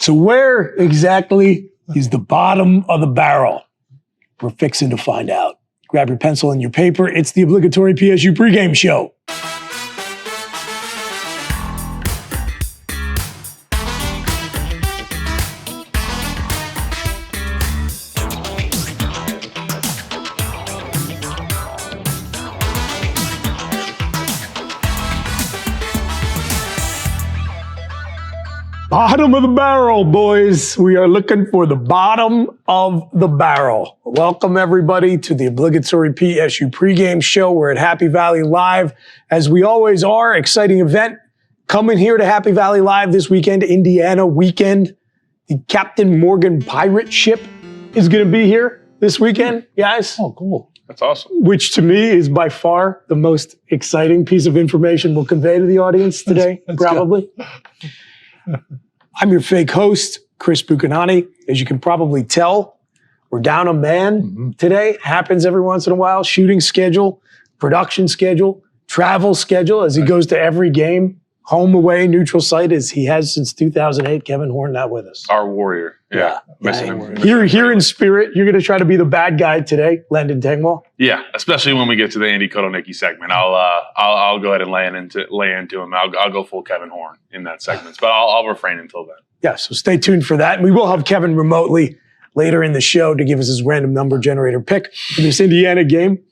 So where exactly is the bottom of the barrel? We're fixing to find out. Grab your pencil and your paper. It's the Obligatory PSU Pregame Show. Bottom of the barrel, boys. We are looking for the bottom of the barrel. Welcome, everybody, to the Obligatory PSU Pregame Show. We're at Happy Valley Live, as we always are. Exciting event coming here to Happy Valley Live this weekend, Indiana weekend. The Captain Morgan pirate ship is going to be here this weekend, guys. Oh, cool. That's awesome. Which to me is by far the most exciting piece of information we'll convey to the audience today, probably. I'm your fake host, Chris Buchignani. As you can probably tell, we're down a man today. Happens every once in a while. Shooting schedule, production schedule, travel schedule as he goes to every game, home, away, neutral site, as he has since 2008. Kevin Horne not with us. Our warrior. Yeah. Here in spirit, you're going to try to be the bad guy today, Landon Tengwall. Yeah, especially when we get to the Andy Kotelnicki segment. I'll go ahead and lay into him. I'll go full Kevin Horne in that segment, but I'll refrain until then. Yeah, so stay tuned for that. And we will have Kevin remotely later in the show to give us his random number generator pick for this Indiana game.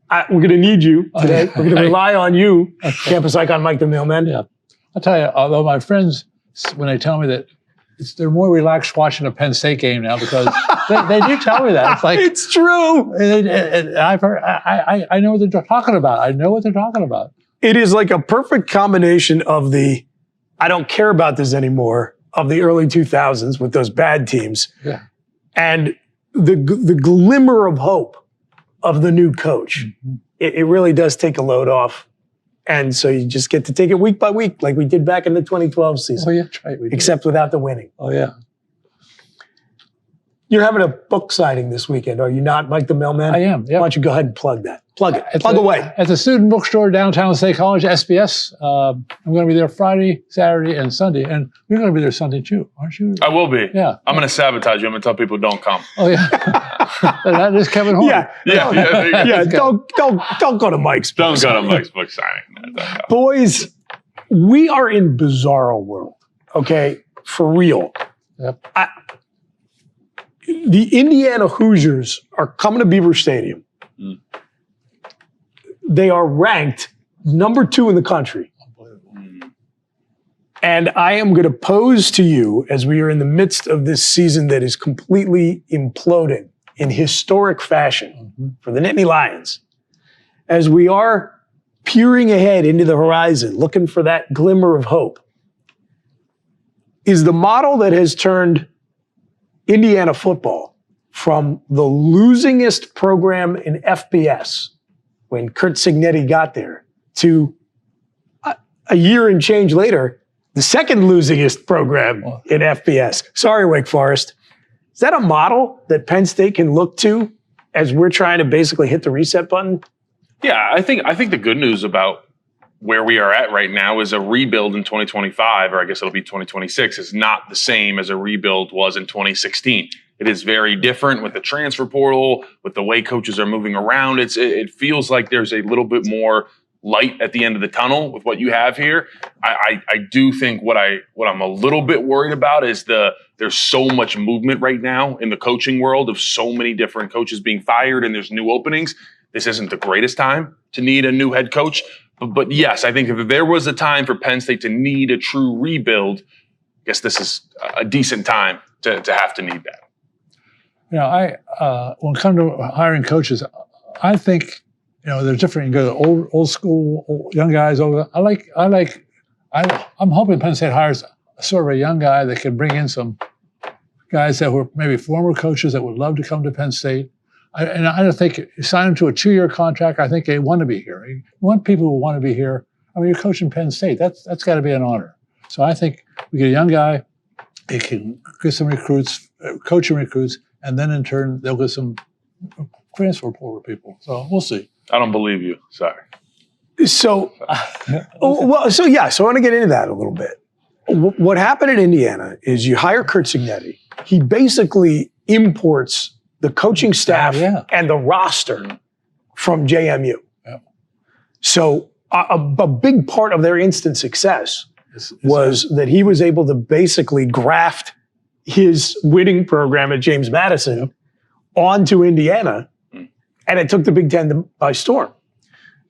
We're going to need you today. We're going to rely on you, campus icon Mike The Mailman. Yeah. I'll tell you, although my friends, when they tell me that they're more relaxed watching a Penn State game now, because they do tell me that. It's like, it's true. And I've heard, I know what they're talking about. I know what they're talking about. It is like a perfect combination of the I don't care about this anymore of the early 2000s with those bad teams, and the glimmer of hope of the new coach. It really does take a load off. And so you just get to take it week by week, like we did back in the 2012 season. Oh, yeah, that's right. Except without the winning. Oh, yeah. You're having a book signing this weekend, are you not, Mike The Mailman? I am, yeah. Why don't you go ahead and plug that? Plug it. Plug away. At the student bookstore downtown State College, SBS. I'm going to be there Friday, Saturday, and Sunday. And you're going to be there Sunday, too, aren't you? I will be. Yeah. I'm going to sabotage you. I'm going to tell people don't come. Oh, yeah. That is Kevin Horne. Yeah. Don't go to Mike's book Don't go to Mike's book signing. Boys, we are in bizarro world, okay? For real. Yep. The Indiana Hoosiers are coming to Beaver Stadium. They are ranked number 2 in the country. And I am going to pose to you, as we are in the midst of this season that is completely imploding in historic fashion for the Nittany Lions, as we are peering ahead into the horizon, looking for that glimmer of hope, is the model that has turned Indiana football from the losingest program in FBS when Curt Cignetti got there to a year and change later, the second losingest program in FBS. Sorry, Wake Forest. Is that a model that Penn State can look to as we're trying to basically hit the reset button? Yeah, I think the good news about where we are at right now is a rebuild in 2025, or I guess it'll be 2026, is not the same as a rebuild was in 2016. It is very different with the transfer portal, with the way coaches are moving around. It feels like there's a little bit more light at the end of the tunnel with what you have here. I do think what I'm a little bit worried about is there's so much movement right now in the coaching world of so many different coaches being fired and there's new openings. This isn't the greatest time to need a new head coach. But yes, I think if there was a time for Penn State to need a true rebuild, I guess this is a decent time to have to need that. You know, when it comes to hiring coaches, I think, there's different. You go to old school, young guys. I'm hoping Penn State hires sort of a young guy that can bring in some guys that were maybe former coaches that would love to come to Penn State. I don't think you sign them to a 2-year contract. I think they want to be here. You want people who want to be here. I mean, you're coaching Penn State. That's got to be an honor. So I think we get a young guy. They can get some recruits, coaching recruits, and then in turn they'll get some transfer portal people. So we'll see. I don't believe you. Sorry. So I want to get into that a little bit. What happened in Indiana is you hire Curt Cignetti. He basically imports the coaching staff and the roster from JMU. Yeah. So a big part of their instant success was that he was able to basically graft his winning program at James Madison onto Indiana, and it took the Big Ten by storm.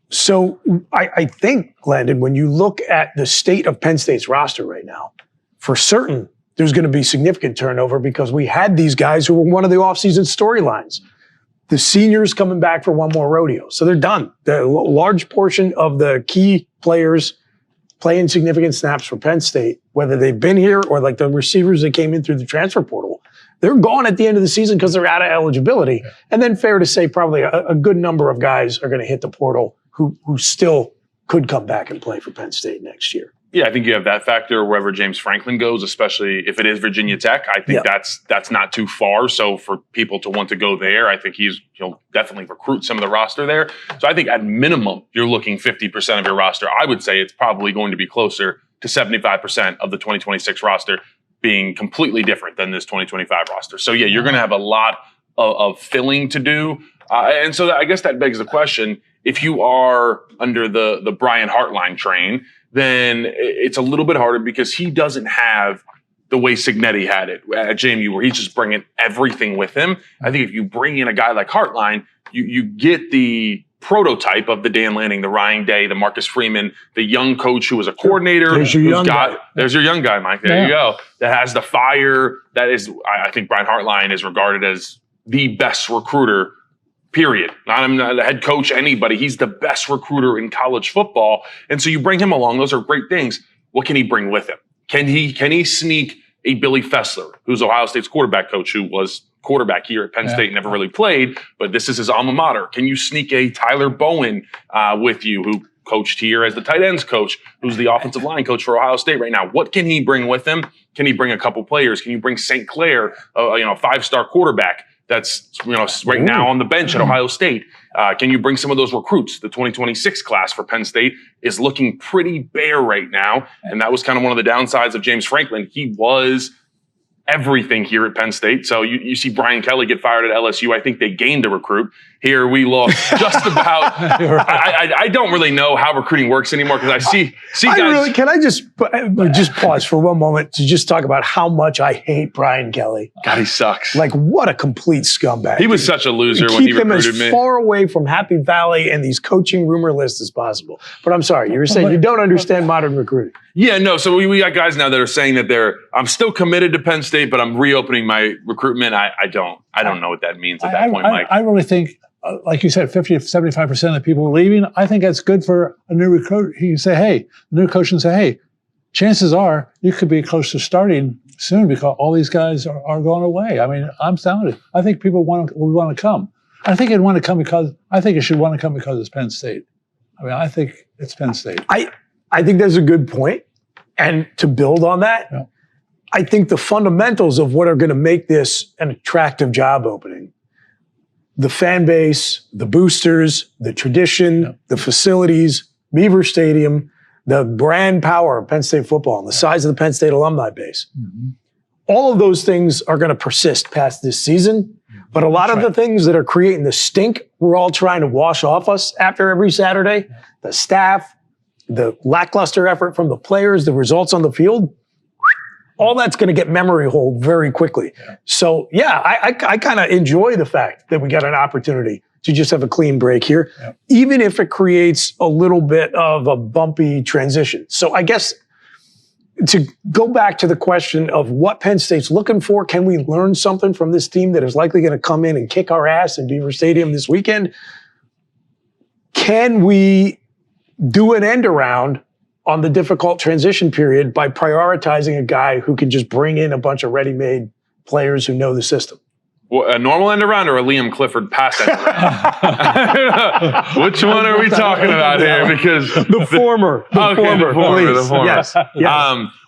So I think, Landon, when you look at the state of Penn State's roster right now, for certain, there's going to be significant turnover because we had these guys who were one of the offseason storylines. The seniors coming back for one more rodeo. So they're done. The large portion of the key players playing significant snaps for Penn State, whether they've been here or like the receivers that came in through the transfer portal, they're gone at the end of the season because they're out of eligibility. Yeah. And then fair to say probably a good number of guys are going to hit the portal who still could come back and play for Penn State next year. Yeah, I think you have that factor wherever James Franklin goes, especially if it is Virginia Tech. I think that's not too far. So for people to want to go there, I think he'll definitely recruit some of the roster there. So I think at minimum, you're looking 50% of your roster. I would say it's probably going to be closer to 75% of the 2026 roster being completely different than this 2025 roster. So yeah, you're going to have a lot of filling to do. And so I guess that begs the question, if you are under the Brian Hartline train, then it's a little bit harder because he doesn't have the way Cignetti had it at JMU, where he's just bringing everything with him. I think if you bring in a guy like Hartline, you get the prototype of the Dan Lanning, the Ryan Day, the Marcus Freeman, the young coach who was a coordinator. There's your young guy. There's your young guy, Mike. There you go. That has the fire. That is, I think Brian Hartline is regarded as the best recruiter, period. I'm not a head coach, anybody. He's the best recruiter in college football. And so you bring him along. Those are great things. What can he bring with him? Can he sneak a Billy Fessler, who's Ohio State's quarterback coach, who was quarterback here at Penn State, never really played, but this is his alma mater? Can you sneak a Tyler Bowen with you, who coached here as the tight ends coach, who's the offensive line coach for Ohio State right now? What can he bring with him? Can he bring a couple players? Can you bring St. Clair, a five-star quarterback that's right now on the bench at Ohio State? Can you bring some of those recruits? The 2026 class for Penn State is looking pretty bare right now, and that was kind of one of the downsides of James Franklin. He was everything here at Penn State. So you see Brian Kelly get fired at LSU. I think they gained a recruit. Here we lost just about. I don't really know how recruiting works anymore because I see guys. Can I just pause for one moment to just talk about how much I hate Brian Kelly? God, he sucks. Like, what a complete scumbag. He was such a loser when he recruited me. Keep him as far away from Happy Valley and these coaching rumor lists as possible. But I'm sorry, you were saying you don't understand modern recruiting. Yeah, no. So we got guys now that are saying that I'm still committed to Penn State, but I'm reopening my recruitment. I don't know what that means at that point, Mike. I really think, like you said, 50 to 75% of the people are leaving. I think that's good for a new recruit. He can say, hey, the new coach can say, hey, chances are you could be close to starting soon because all these guys are going away. I mean, I'm astounded. I think people would want to come. I think it should want to come because it's Penn State. I mean, I think it's Penn State. I think that's a good point. And to build on that, I think the fundamentals of what are going to make this an attractive job opening, the fan base, the boosters, the tradition, the facilities, Beaver Stadium, the brand power of Penn State football, and the size of the Penn State alumni base. Mm-hmm. All of those things are going to persist past this season. But a lot of the things that are creating the stink we're all trying to wash off us after every Saturday, the staff, the lackluster effort from the players, the results on the field, all that's going to get memory hold very quickly. Yeah. So, I kind of enjoy the fact that we got an opportunity to just have a clean break here, even if it creates a little bit of a bumpy transition. So I guess to go back to the question of what Penn State's looking for, can we learn something from this team that is likely going to come in and kick our ass in Beaver Stadium this weekend? Can we do an end around on the difficult transition period by prioritizing a guy who can just bring in a bunch of ready-made players who know the system? Well, a normal end around or a Liam Clifford pass end around? Which one are we talking about here? Because the former. The former. Yes.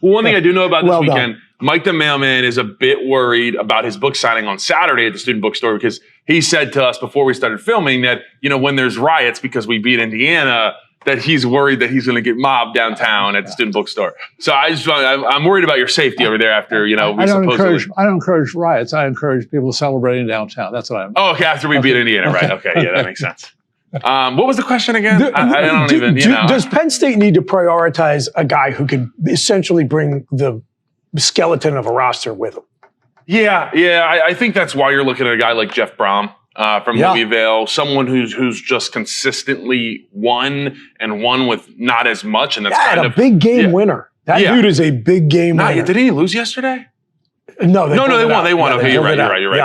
One thing I do know about this weekend, Mike The Mailman is a bit worried about his book signing on Saturday at the student bookstore because he said to us before we started filming that, when there's riots because we beat Indiana, that he's worried that he's going to get mobbed downtown at the student bookstore. So I'm worried about your safety over there after, you know, I don't encourage riots. I encourage people celebrating downtown. That's what I'm. Oh, okay. After we beat Indiana, right? Okay, yeah, that makes sense. What was the question again? I don't even, you know. Does Penn State need to prioritize a guy who can essentially bring the skeleton of a roster with him? Yeah. I think that's why you're looking at a guy like Jeff Brom. From Louisville, someone who's just consistently won with not as much, and that's kind of a big game winner. That dude is a big game winner. Did he lose yesterday? No, they won. They won. Okay, you're right.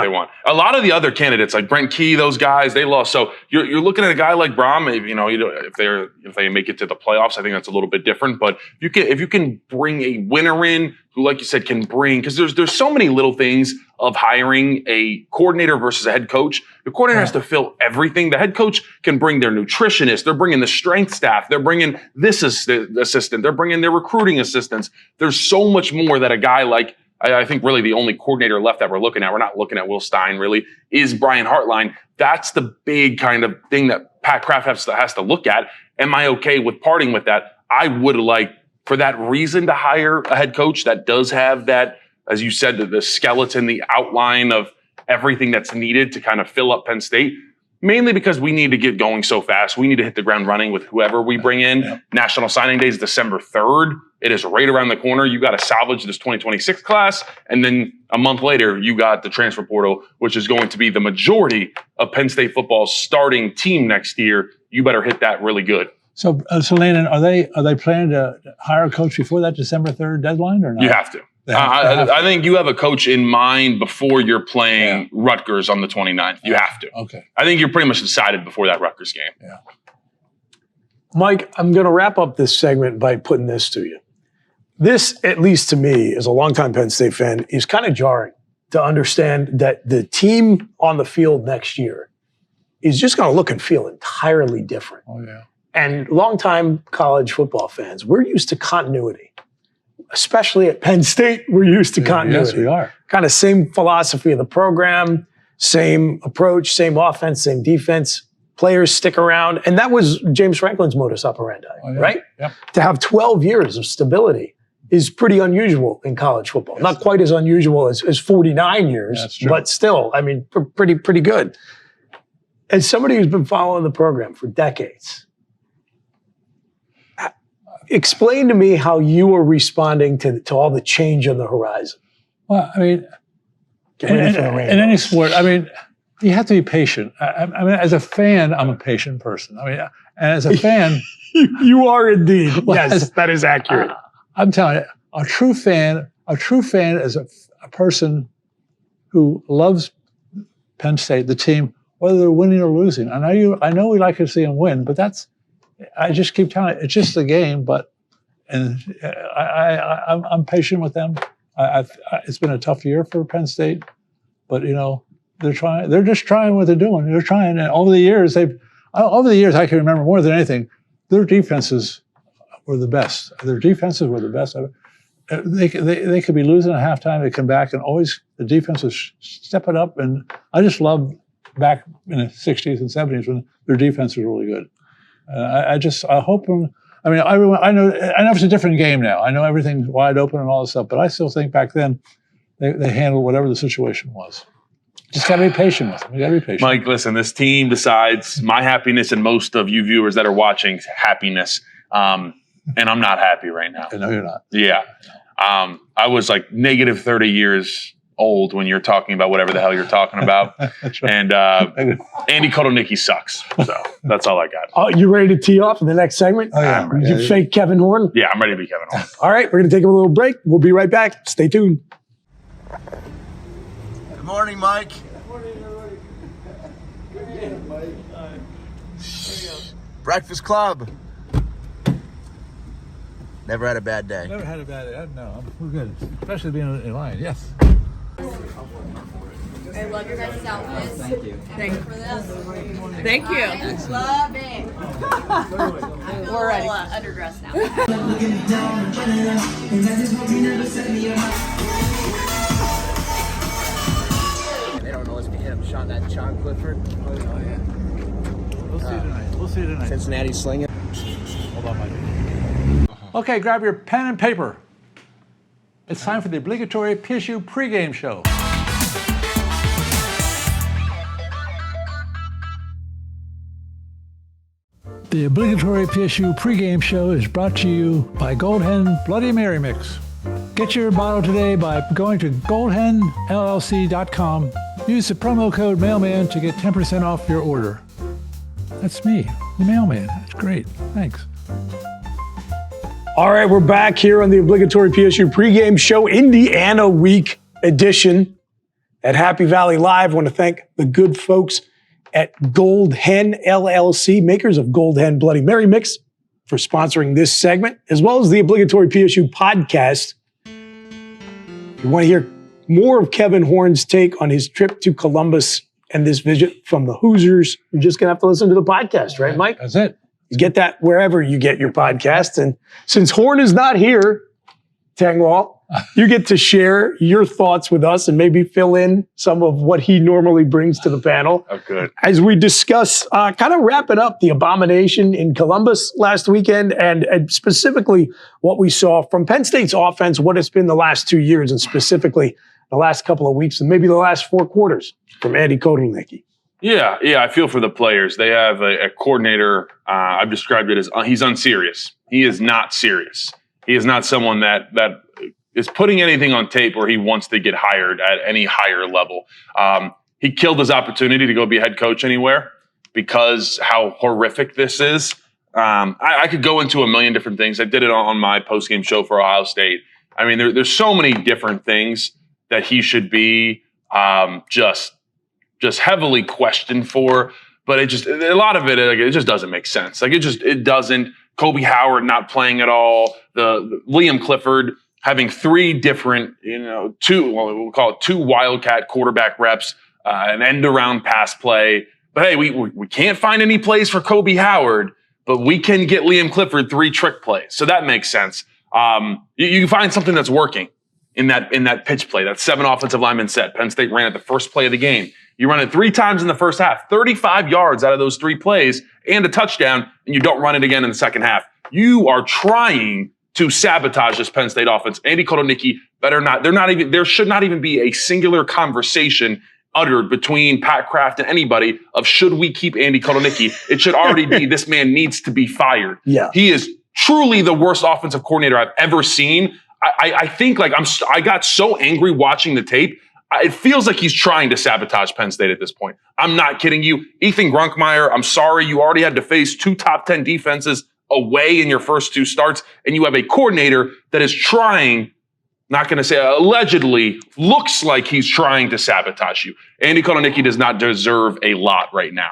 They won. A lot of the other candidates, like Brent Key, those guys, they lost. So you're looking at a guy like Brom. You know, if they make it to the playoffs, I think that's a little bit different. But if you can bring a winner in who, like you said, can bring, because there's so many little things of hiring a coordinator versus a head coach. The coordinator has to fill everything. The head coach can bring their nutritionist. They're bringing the strength staff. They're bringing this assistant. They're bringing their recruiting assistants. There's so much more that a guy like, I think really the only coordinator left that we're looking at, we're not looking at Will Stein really, is Brian Hartline. That's the big kind of thing that Pat Kraft has to look at. Am I okay with parting with that? I would like, for that reason, to hire a head coach that does have that, as you said, the skeleton, the outline of everything that's needed to kind of fill up Penn State, mainly because we need to get going so fast. We need to hit the ground running with whoever we bring in. Yeah. National Signing Day is December 3rd. It is right around the corner. You got to salvage this 2026 class. And then a month later, you got the transfer portal, which is going to be the majority of Penn State football's starting team next year. You better hit that really good. So Landon, are they planning to hire a coach before that December 3rd deadline or not? You have to. I think you have a coach in mind before you're playing Rutgers on the 29th. You have to. Okay. I think you're pretty much decided before that Rutgers game. Yeah. Mike, I'm going to wrap up this segment by putting this to you. This, at least to me, as a longtime Penn State fan, is kind of jarring to understand that the team on the field next year is just going to look and feel entirely different. Oh, yeah. And longtime college football fans, we're used to continuity. Especially at Penn State, we're used to continuity. Yes, we are. Kind of same philosophy of the program, same approach, same offense, same defense. Players stick around. And that was James Franklin's modus operandi, right? Yep. To have 12 years of stability is pretty unusual in college football. Yes. Not quite as unusual as 49 years, but still, I mean, pretty good. As somebody who's been following the program for decades, explain to me how you are responding to all the change on the horizon. Well, I mean, in any sport, I mean, you have to be patient. I mean, as a fan, I'm a patient person. I mean, and as a fan, you are indeed. Well, yes, that is accurate. I'm telling you, a true fan is a person who loves Penn State, the team, whether they're winning or losing. I know we like to see them win, but I just keep telling you, it's just a game. I'm patient with them. It's been a tough year for Penn State, but you know they're trying. They're just trying what they're doing. They're trying, and over the years, I can remember more than anything, their defenses were the best. Their defenses were the best. They could be losing at halftime. They come back and always the defense is stepping up. And I just love back in the 60s and 70s when their defense was really good. I hope. I mean, I know it's a different game now. I know everything's wide open and all this stuff, but I still think back then they handled whatever the situation was. Just got to be patient with them. You got to be patient. Mike, listen, this team decides my happiness and most of you viewers that are watching happiness. And I'm not happy right now. No, you're not. Yeah. I was like negative 30 years old when you're talking about whatever the hell you're talking about. That's right. And Andy Kotelnicki sucks. So that's all I got. Oh, you ready to tee off in the next segment? Oh, yeah. You fake Kevin Horne? Yeah, I'm ready to be Kevin Horne. All right, we're going to take a little break. We'll be right back. Stay tuned. Good morning, Mike. Good morning, everybody. Good morning, Mike. Breakfast Club. Never had a bad day. Never had a bad day. No, we're good. Especially being in line. Yes. I love your guys' outfits. Thank you. Thank you for this. Thank you. I love it. I'm We're ready. Underdressed now. They don't know us to hit him. Sean Clifford. Oh, yeah. We'll see tonight. Cincinnati slinging. Hold on, Mike. Okay, grab your pen and paper. It's time for the obligatory PSU pregame show. The obligatory PSU pregame show is brought to you by Gold Hen Bloody Mary Mix. Get your bottle today by going to goldhenllc.com. Use the promo code Mailman to get 10% off your order. That's me, the Mailman. That's great. Thanks. All right, we're back here on the obligatory PSU pregame show, Indiana Week edition at Happy Valley Live. I want to thank the good folks at Gold Hen LLC, makers of Gold Hen Bloody Mary Mix, for sponsoring this segment, as well as the obligatory PSU podcast. If you want to hear more of Kevin Horne's take on his trip to Columbus and this visit from the Hoosiers, you're just going to have to listen to the podcast, right, Mike? That's it. You get that wherever you get your podcast. And since Horne is not here, Tengwall, you get to share your thoughts with us and maybe fill in some of what he normally brings to the panel. Oh, good. As we discuss, kind of wrapping up the abomination in Columbus last weekend and specifically what we saw from Penn State's offense, what it's been the last 2 years and specifically the last couple of weeks and maybe the last 4 quarters from Andy Cignetti. Yeah, I feel for the players. They have a coordinator. I've described it as he's unserious. He is not serious. He is not someone that is putting anything on tape where he wants to get hired at any higher level. He killed his opportunity to go be a head coach anywhere because how horrific this is. I could go into a million different things. I did it on my postgame show for Ohio State. I mean, there's so many different things that he should be just heavily questioned for, but a lot of it, it just doesn't make sense. It doesn't. Kobe Howard not playing at all. The Liam Clifford having 3 different, we'll call it 2 Wildcat quarterback reps, an end around pass play. But hey, we can't find any plays for Kobe Howard, but we can get Liam Clifford 3 trick plays. So that makes sense. You can find something that's working in that pitch play, that 7 offensive lineman set. Penn State ran at the first play of the game. You run it 3 times in the first half, 35 yards out of those 3 plays and a touchdown, and you don't run it again in the second half. You are trying to sabotage this Penn State offense. Andy Cignetti there should not even be a singular conversation uttered between Pat Kraft and anybody of should we keep Andy Cignetti. It should already be this man needs to be fired. Yeah. He is truly the worst offensive coordinator I've ever seen. I think I got so angry watching the tape. It feels like he's trying to sabotage Penn State at this point. I'm not kidding you. Ethan Grunkmeyer, I'm sorry, you already had to face 2 top 10 defenses away in your first 2 starts, and you have a coordinator that is trying, not going to say allegedly, looks like he's trying to sabotage you. Andy Cignetti does not deserve a lot right now.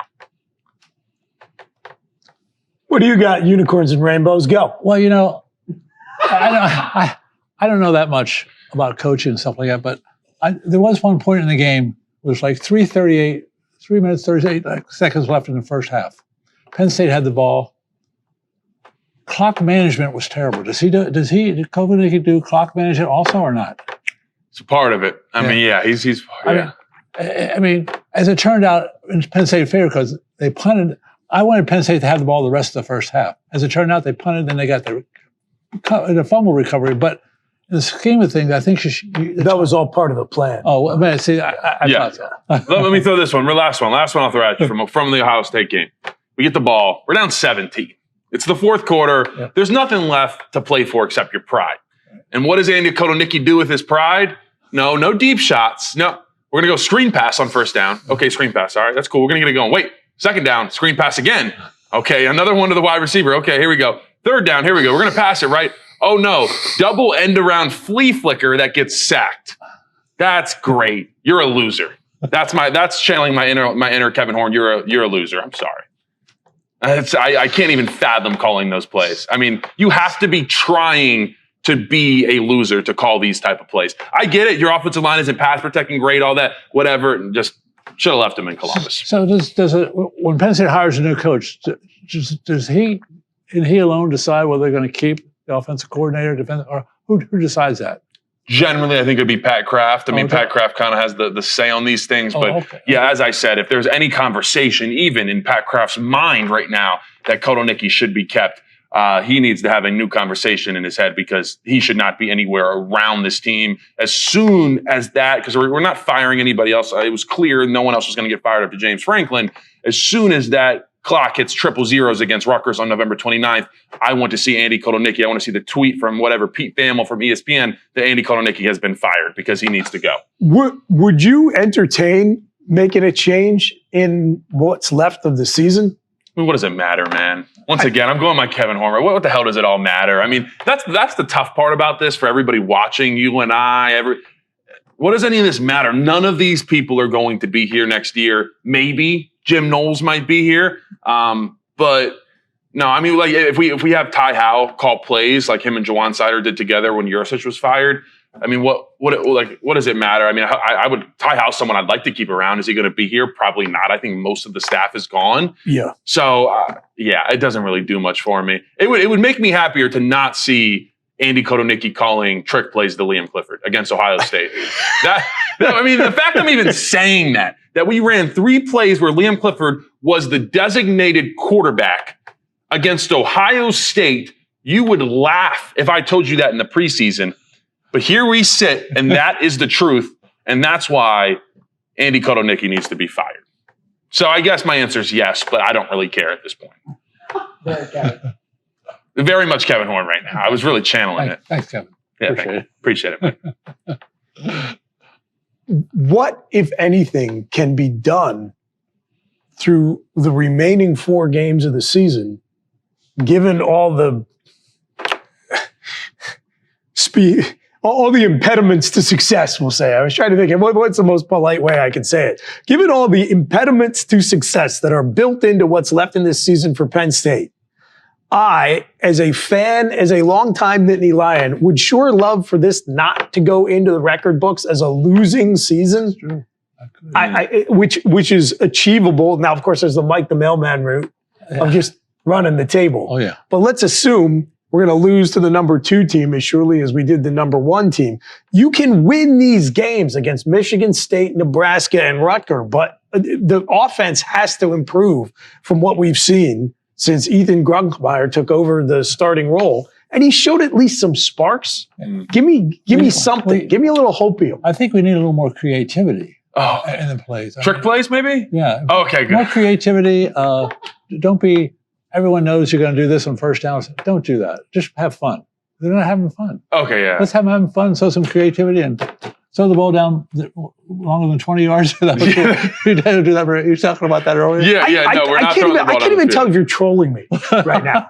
What do you got, unicorns and rainbows? Go. Well, I don't know that much about coaching and stuff like that, but there was one point in the game, it was like 3 minutes, 38 seconds left in the first half. Penn State had the ball. Clock management was terrible. Did Cignetti do clock management also or not? It's a part of it. I mean, he's. Yeah. I mean, as it turned out, in Penn State favor because they punted. I wanted Penn State to have the ball the rest of the first half. As it turned out, they punted, then they got the fumble recovery. But in the scheme of things, I think that was all part of the plan. Oh, man, see, I thought so. Let me throw this one. Last one I'll throw at you from the Ohio State game. We get the ball. We're down 17. It's the 4th quarter. Yeah. There's nothing left to play for except your pride. And what does Andy Cignetti do with his pride? No deep shots. No, we're going to go screen pass on first down. Okay, screen pass. All right, that's cool. We're going to get it going. Wait, second down, screen pass again. Okay, another one to the wide receiver. Okay, here we go. Third down, here we go. We're going to pass it, right? Oh, no, double end around flea flicker that gets sacked. That's great. You're a loser. That's channeling my inner Kevin Horne. You're a loser. I'm sorry. I can't even fathom calling those plays. I mean, you have to be trying to be a loser to call these type of plays. I get it. Your offensive line isn't pass protecting great, all that, whatever. Just should have left him in Columbus. So when Penn State hires a new coach, does he and he alone decide whether they're going to keep the offensive coordinator, or who decides that? Generally, I think it'd be Pat Kraft. I mean, Pat Kraft kind of has the say on these things. But yeah, as I said, if there's any conversation, even in Pat Kraft's mind right now, that Cignetti should be kept, he needs to have a new conversation in his head because he should not be anywhere around this team as soon as that, because we're not firing anybody else. It was clear no one else was going to get fired after James Franklin. As soon as that clock hits triple zeros against Rutgers on November 29th, I want to see Andy Kotelnicki. I want to see the tweet from whatever Pete Thamel from ESPN that Andy Kotelnicki has been fired because he needs to go. Would you entertain making a change in what's left of the season? I mean, what does it matter, man? Once again, I'm going by Kevin Horne. What the hell does it all matter? I mean, that's the tough part about this for everybody watching, you and I. What does any of this matter? None of these people are going to be here next year. Maybe Jim Knowles might be here, but no. I mean, like if we have Ty Howe call plays like him and Jawn Sider did together when Yurcich was fired. I mean, what does it matter? I mean, I would Ty Howe someone I'd like to keep around. Is he going to be here? Probably not. I think most of the staff is gone. Yeah. So yeah, it doesn't really do much for me. It would make me happier to not see Andy Kotelnicki calling trick plays to Liam Clifford against Ohio State. I mean, the fact I'm even saying that we ran 3 plays where Liam Clifford was the designated quarterback against Ohio State, you would laugh if I told you that in the preseason. But here we sit, and that is the truth, and that's why Andy Kotelnicki needs to be fired. So I guess my answer is yes, but I don't really care at this point. Very much Kevin Horne right now. I was really channeling it. Thanks, Kevin. Yeah, appreciate it. What, if anything, can be done through the remaining 4 games of the season, given all the all the impediments to success, we'll say. I was trying to think, what's the most polite way I could say it? Given all the impediments to success that are built into what's left in this season for Penn State, I, as a fan, as a longtime Nittany Lion, would sure love for this not to go into the record books as a losing season. Which is achievable. Now, of course, there's the Mike The Mailman route of just running the table. Oh, yeah. But let's assume we're going to lose to the number 2 team as surely as we did the number 1 team. You can win these games against Michigan State, Nebraska, and Rutgers, but the offense has to improve from what we've seen since Ethan Grunkemeyer took over the starting role. And he showed at least some sparks. Give me something. Give me a little hopium. I think we need a little more creativity in the plays. Trick plays, maybe? Yeah. Okay, good. More creativity. Don't be, everyone knows you're going to do this on first down. Don't do that. Just have fun. They're not having fun. Okay, yeah. Let's have them having fun, show some creativity, and throw the ball down longer than 20 yards. You didn't do that. You were talking about that earlier? Yeah, no, we're not throwing the ball I can't even tell if you're trolling me right now.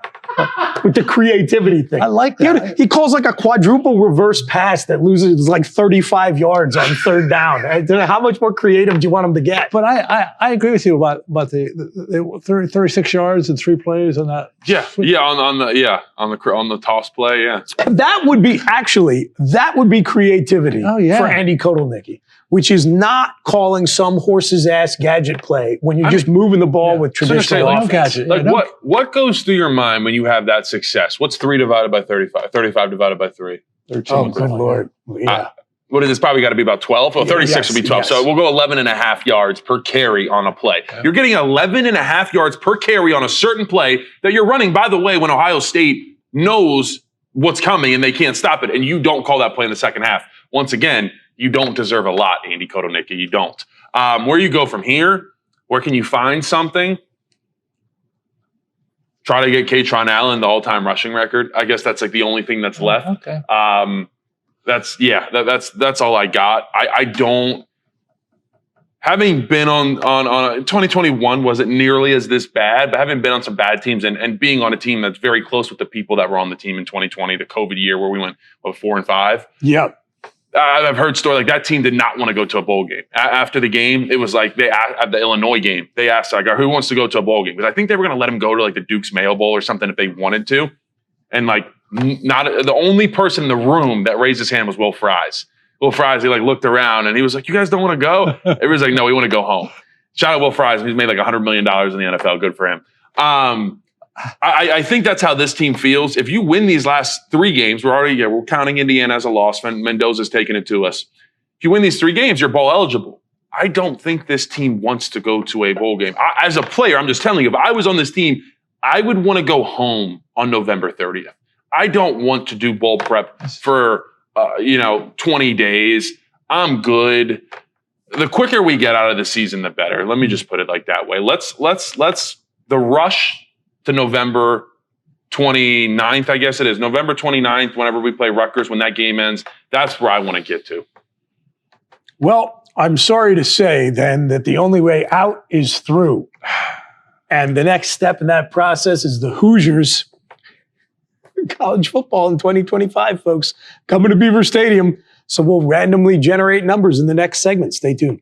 With the creativity thing. I like that. He calls like a quadruple reverse pass that loses like 35 yards on 3rd down. How much more creative do you want him to get? But I agree with you about the 36 yards and 3 plays on that. On the toss play, yeah. That would be creativity for Andy Kotelnicki, which is not calling some horse's ass gadget play when you're just moving the ball with traditional offense. What goes through your mind when you have that success? What's 3 divided by 35? 35 divided by 3? 13. Oh, good Lord. Yeah. What is this? Probably got to be about 12. Well, 36 would be 12. Yes. So we'll go 11.5 yards per carry on a play. Yeah. You're getting 11.5 yards per carry on a certain play that you're running, by the way, when Ohio State knows what's coming and they can't stop it, and you don't call that play in the second half. Once again, you don't deserve a lot, Andy Kotelnicki. You don't. Where you go from here, where can you find something? Try to get Katron Allen the all-time rushing record. I guess that's like the only thing that's left. Okay. That's all I got. I don't. Having been on 2021 wasn't nearly as this bad, but having been on some bad teams and being on a team that's very close with the people that were on the team in 2020, the COVID year where we went 4-5. Yeah. I've heard stories like that team did not want to go to a bowl game. After the game, it was like at the Illinois game, they asked like, who wants to go to a bowl game? Because I think they were going to let them go to like the Duke's Mayo Bowl or something if they wanted to. And like not the only person in the room that raised his hand was Will Fries. Will Fries, he like looked around and he was like, you guys don't want to go? Everybody's like, no, we want to go home. Shout out Will Fries. He's made like $100 million in the NFL. Good for him. I think that's how this team feels. If you win these last 3 games, we're counting Indiana as a loss. Mendoza's taking it to us. If you win these 3 games, you're bowl eligible. I don't think this team wants to go to a bowl game. As a player, I'm just telling you, if I was on this team, I would want to go home on November 30th. I don't want to do bowl prep for 20 days. I'm good. The quicker we get out of the season, the better. Let me just put it like that way. Let's the rush to November 29th, I guess it is. November 29th, whenever we play Rutgers, when that game ends, that's where I want to get to. Well, I'm sorry to say then that the only way out is through. And the next step in that process is the Hoosiers college football in 2025, folks, coming to Beaver Stadium. So we'll randomly generate numbers in the next segment. Stay tuned.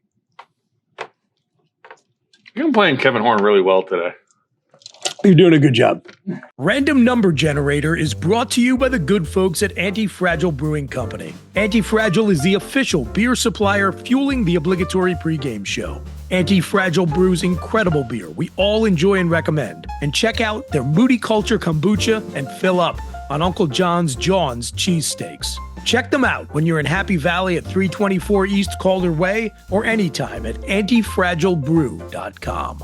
You're playing Kevin Horne really well today. You're doing a good job. Random Number Generator is brought to you by the good folks at ANTIFRAGILE Brewing Company. ANTIFRAGILE is the official beer supplier fueling the Obligatory Pregame Show. ANTIFRAGILE brews incredible beer we all enjoy and recommend. And check out their Moody Culture Kombucha and fill up on Uncle John's Jawn's cheesesteaks. Check them out when you're in Happy Valley at 324 East Calder Way or anytime at antifragilebrew.com.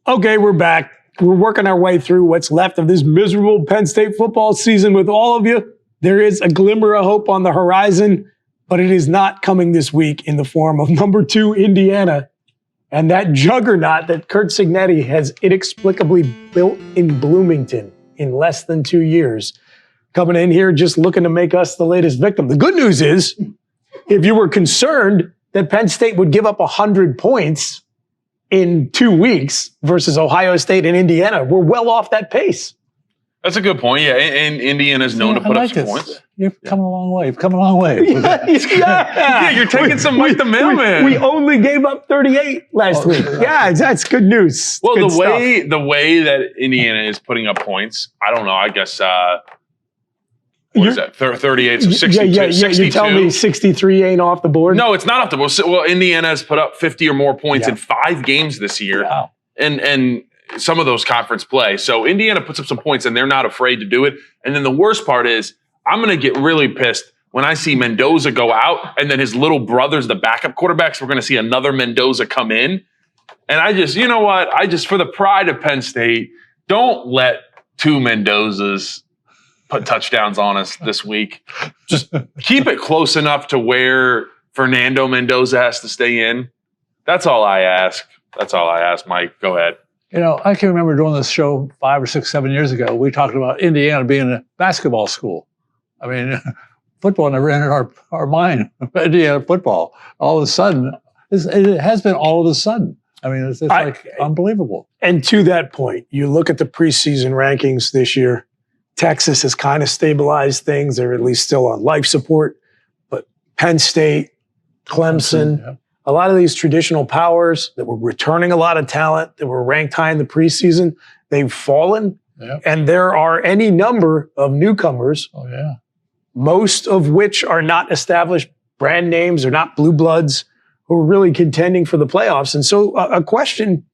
Okay, we're back. We're working our way through what's left of this miserable Penn State football season with all of you. There is a glimmer of hope on the horizon, but it is not coming this week in the form of number 2 Indiana and that juggernaut that Curt Cignetti has inexplicably built in Bloomington in less than 2 years, coming in here just looking to make us the latest victim. The good news is, if you were concerned that Penn State would give up 100 points in 2 weeks versus Ohio State and Indiana, we're well off that pace. That's a good point. Yeah, and Indiana's known to put up some points. You've come a long way. You've come a long way. Yeah, you're taking some Mike The Mailman. We only gave up 38 last week. Yeah, that's good news. Well, Good the way that Indiana is putting up points, I don't know. I guess what is that? 38, so 62. 62. You tell me 63 ain't off the board? No, it's not off the board. Well, Indiana has put up 50 or more points in 5 games this year. Wow. And some of those conference play. So Indiana puts up some points and they're not afraid to do it. And then the worst part is I'm going to get really pissed when I see Mendoza go out and then his little brother's the backup quarterbacks. We're going to see another Mendoza come in. And I just, you know what? For the pride of Penn State, don't let 2 Mendozas put touchdowns on us this week. Just keep it close enough to where Fernando Mendoza has to stay in. That's all I ask. That's all I ask, Mike. Go ahead. You know, I can remember doing this show 5 or 6, 7 years ago. We talked about Indiana being a basketball school. I mean, football never entered our mind. Indiana football. All of a sudden, it has been all of a sudden. I mean, it's like unbelievable. And to that point, you look at the preseason rankings this year, Texas has kind of stabilized things. They're at least still on life support. But Penn State, Clemson, a lot of these traditional powers that were returning a lot of talent, that were ranked high in the preseason, they've fallen. Yep. And there are any number of newcomers, most of which are not established brand names, or not blue bloods, who are really contending for the playoffs. And so a question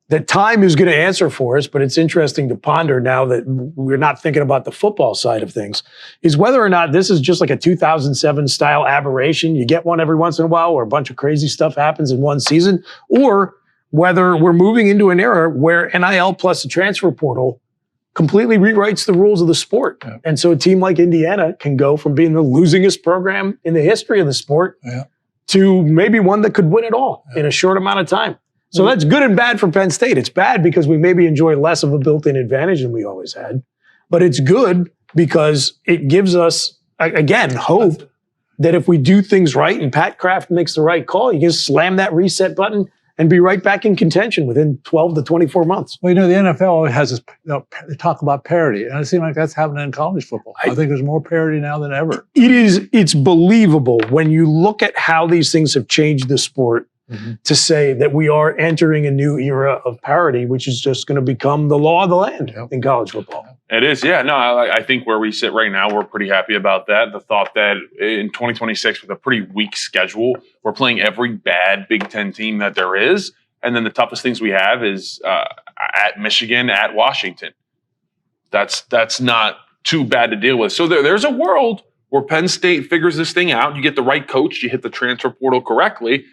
that time is going to answer for us, but it's interesting to ponder now that we're not thinking about the football side of things, is whether or not this is just like a 2007 style aberration. You get one every once in a while where a bunch of crazy stuff happens in one season, or whether we're moving into an era where NIL plus the transfer portal completely rewrites the rules of the sport. Yeah. And so a team like Indiana can go from being the losingest program in the history of the sport to maybe one that could win it all in a short amount of time. So that's good and bad for Penn State. It's bad because we maybe enjoy less of a built-in advantage than we always had. But it's good because it gives us, again, hope that if we do things right and Pat Kraft makes the right call, you just slam that reset button and be right back in contention within 12 to 24 months. Well, you know, the NFL has this, they talk about parity, and it seems like that's happening in college football. I think there's more parity now than ever. It's believable when you look at how these things have changed the sport. To say that we are entering a new era of parity, which is just going to become the law of the land in college football. It is, yeah. No, I think where we sit right now, we're pretty happy about that. The thought that in 2026, with a pretty weak schedule, we're playing every bad Big Ten team that there is. And then the toughest things we have is at Michigan, at Washington. That's not too bad to deal with. So there's a world where Penn State figures this thing out. You get the right coach, you hit the transfer portal correctly.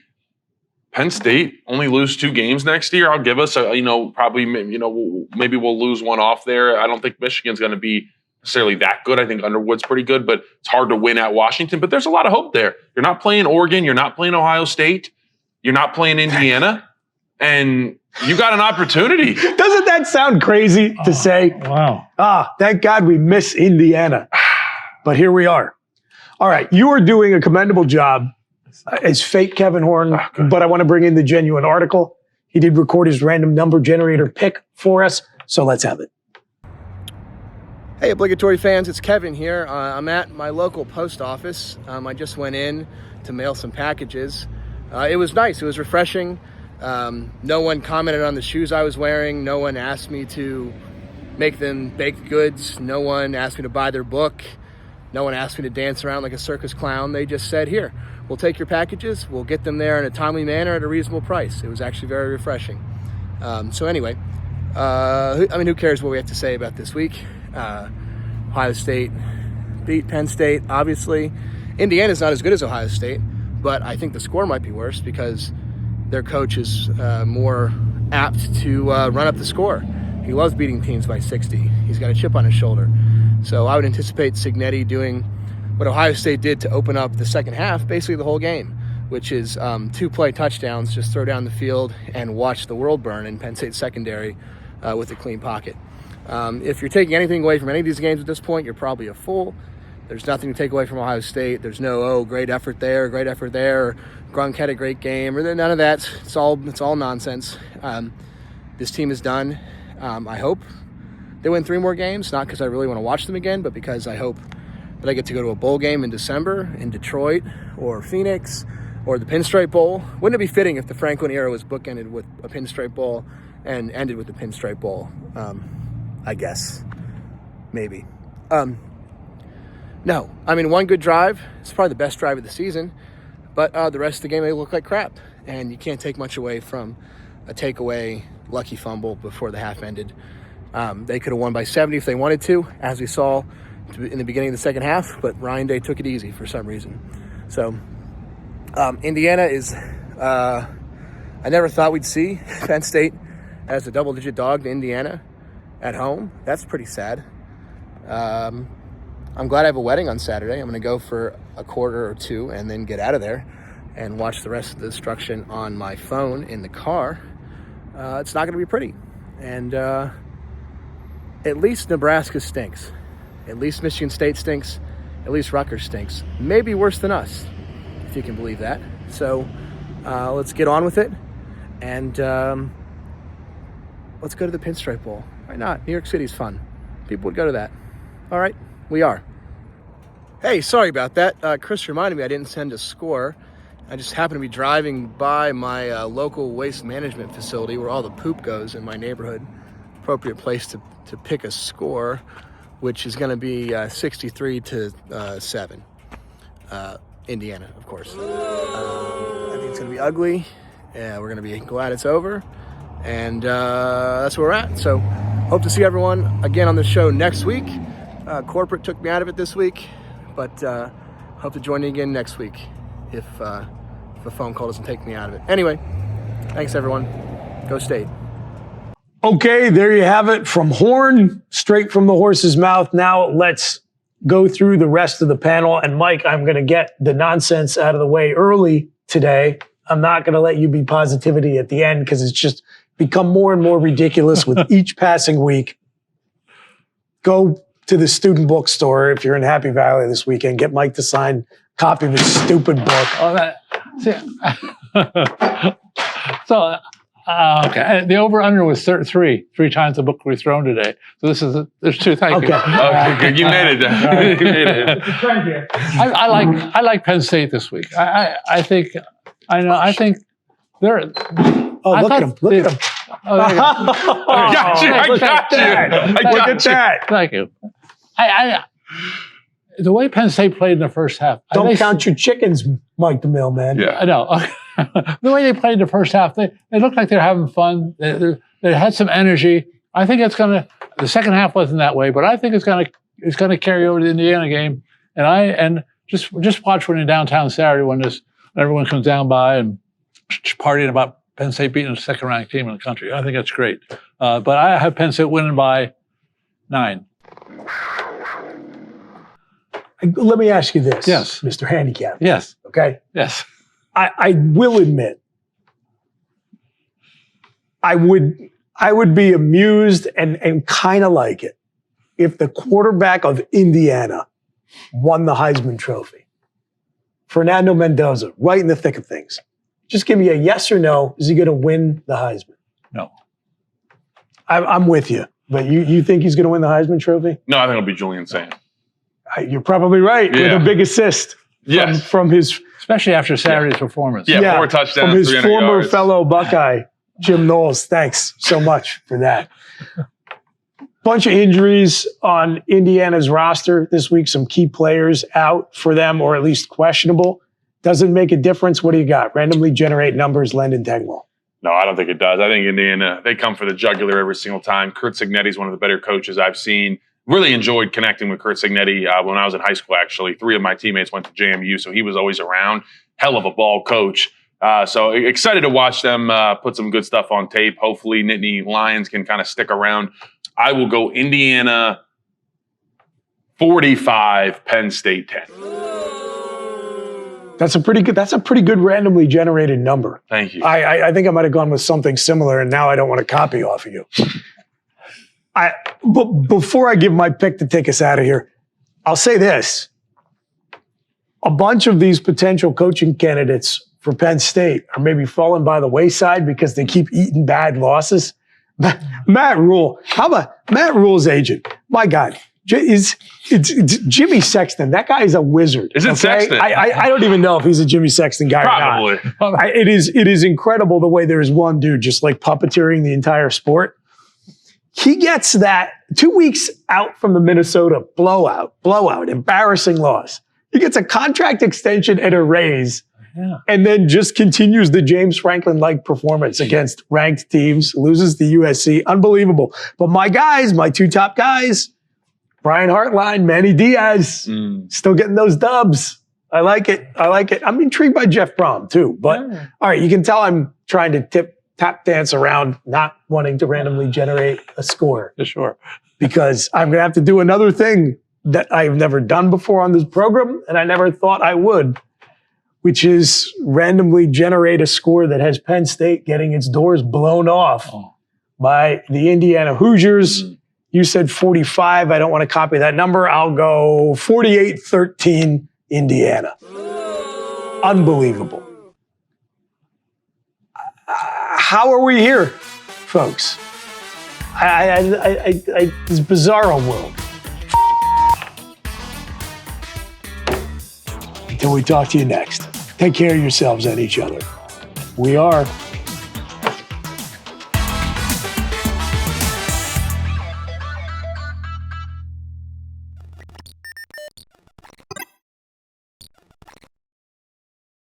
Penn State only lose 2 games next year. I'll give us probably maybe we'll lose one off there. I don't think Michigan's going to be necessarily that good. I think Underwood's pretty good, but it's hard to win at Washington. But there's a lot of hope there. You're not playing Oregon. You're not playing Ohio State. You're not playing Indiana. And you got an opportunity. Doesn't that sound crazy to say? Wow. Thank God we miss Indiana. But here we are. All right, you are doing a commendable job as fake Kevin Horne, but I want to bring in the genuine article. He did record his random number generator pick for us, so let's have it. Hey, obligatory fans, it's Kevin here. I'm at my local post office. I just went in to mail some packages. It was nice. It was refreshing. No one commented on the shoes I was wearing. No one asked me to make them baked goods. No one asked me to buy their book. No one asked me to dance around like a circus clown. They just said, here, we'll take your packages. We'll get them there in a timely manner at a reasonable price. It was actually very refreshing. So anyway, who cares what we have to say about this week? Ohio State beat Penn State, obviously. Indiana's not as good as Ohio State, but I think the score might be worse because their coach is more apt to run up the score. He loves beating teams by 60. He's got a chip on his shoulder. So I would anticipate Cignetti doing what Ohio State did to open up the second half, basically the whole game, which is 2-play touchdowns, just throw down the field and watch the world burn in Penn State secondary with a clean pocket. If you're taking anything away from any of these games at this point, you're probably a fool. There's nothing to take away from Ohio State. There's no, great effort there, or Grunk had a great game, or none of that. It's all nonsense. This team is done. I hope they win 3 more games, not because I really want to watch them again, but because I hope that I get to go to a bowl game in December in Detroit or Phoenix or the Pinstripe Bowl. Wouldn't it be fitting if the Franklin era was bookended with a Pinstripe Bowl and ended with the Pinstripe Bowl? I guess. Maybe. No. I mean, one good drive. It's probably the best drive of the season. But the rest of the game, they look like crap. And you can't take much away from a takeaway lucky fumble before the half ended. They could have won by 70 if they wanted to, as we saw in the beginning of the second half. But Ryan Day took it easy for some reason. So, Indiana is... I never thought we'd see Penn State as a double-digit dog to Indiana at home. That's pretty sad. I'm glad I have a wedding on Saturday. I'm going to go for a quarter or 2 and then get out of there and watch the rest of the destruction on my phone in the car. It's not going to be pretty. And at least Nebraska stinks. At least Michigan State stinks. At least Rutgers stinks. Maybe worse than us, if you can believe that. So let's get on with it. And let's go to the Pinstripe Bowl. Why not? New York City's fun. People would go to that. All right, we are. Hey, sorry about that. Chris reminded me I didn't send a score. I just happened to be driving by my local waste management facility where all the poop goes in my neighborhood. Appropriate place to pick a score, which is going to be 63-7. Indiana, of course. I think it's going to be ugly. We're going to be glad it's over. And that's where we're at. So hope to see everyone again on the show next week. Corporate took me out of it this week, but hope to join you again next week if a phone call doesn't take me out of it. Anyway, thanks everyone. Go State. Okay, there you have it from Horne, straight from the horse's mouth. Now let's go through the rest of the panel. And Mike, I'm going to get the nonsense out of the way early today. I'm not going to let you be positivity at the end because it's just become more and more ridiculous with each passing week. Go to the student bookstore if you're in Happy Valley this weekend. Get Mike to sign a copy of his stupid book. Okay. The over-under was 3 times the book we thrown today. So there's 2. Thank you. Okay, good. You made it. You made it. I like Penn State this week. I think they're. Look at him. Look at him. Oh, there you go. I got you. Look at that. Thank you. The way Penn State played in the first half. Don't count your chickens, Mike The Mailman. Yeah. I know. The way they played in the first half, they looked like they're having fun. They had some energy. I think the second half wasn't that way, but I think it's gonna carry over to the Indiana game. And just watch when you're downtown Saturday when everyone comes down by and partying about Penn State beating the second-ranked team in the country. I think that's great. But I have Penn State winning by 9. Let me ask you this, Yes. Mr. Handicap. Yes. Okay? Yes. I will admit, I would be amused and kind of like it if the quarterback of Indiana won the Heisman Trophy. Fernando Mendoza, right in the thick of things. Just give me a yes or no. Is he going to win the Heisman? No. I'm with you. But you think he's going to win the Heisman Trophy? No, I think it'll be Julian Sand. You're probably right. With a big assist from his... Especially after Saturday's performance. Yeah, 4 touchdowns, from his 300 former yards. fellow Buckeye, Jim Knowles. Thanks so much for that. Bunch of injuries on Indiana's roster this week. Some key players out for them, or at least questionable. Doesn't make a difference. What do you got? Randomly generate numbers, Landon Tengwall. No, I don't think it does. I think Indiana, they come for the jugular every single time. Curt Cignetti is one of the better coaches I've seen. Really enjoyed connecting with Curt Cignetti when I was in high school, actually. 3 of my teammates went to JMU, so he was always around. Hell of a ball coach. So excited to watch them put some good stuff on tape. Hopefully Nittany Lions can kind of stick around. I will go Indiana 45, Penn State 10. That's a pretty good randomly generated number. Thank you. I think I might have gone with something similar, and now I don't want to copy off of you. But before I give my pick to take us out of here, I'll say this. A bunch of these potential coaching candidates for Penn State are maybe falling by the wayside because they keep eating bad losses. Matt Rule, how about Matt Rule's agent? My God, it's Jimmy Sexton. That guy is a wizard. Is it Sexton? I don't even know if he's a Jimmy Sexton guy or not. It is incredible the way there's one dude just like puppeteering the entire sport. He gets that 2 weeks out from the Minnesota blowout, embarrassing loss. He gets a contract extension and a raise, and then just continues the James Franklin-like performance against ranked teams, loses to USC. Unbelievable. But my guys, my 2 top guys, Brian Hartline, Manny Diaz, still getting those dubs. I like it. I'm intrigued by Jeff Brom, too. But, all right, you can tell I'm trying to tap dance around not wanting to randomly generate a score. Sure. Because I'm going to have to do another thing that I've never done before on this program, and I never thought I would, which is randomly generate a score that has Penn State getting its doors blown off by the Indiana Hoosiers. You said 45. I don't want to copy that number. I'll go 48-13 Indiana. Unbelievable. How are we here, folks? This bizarro world. Until we talk to you next, take care of yourselves and each other. We are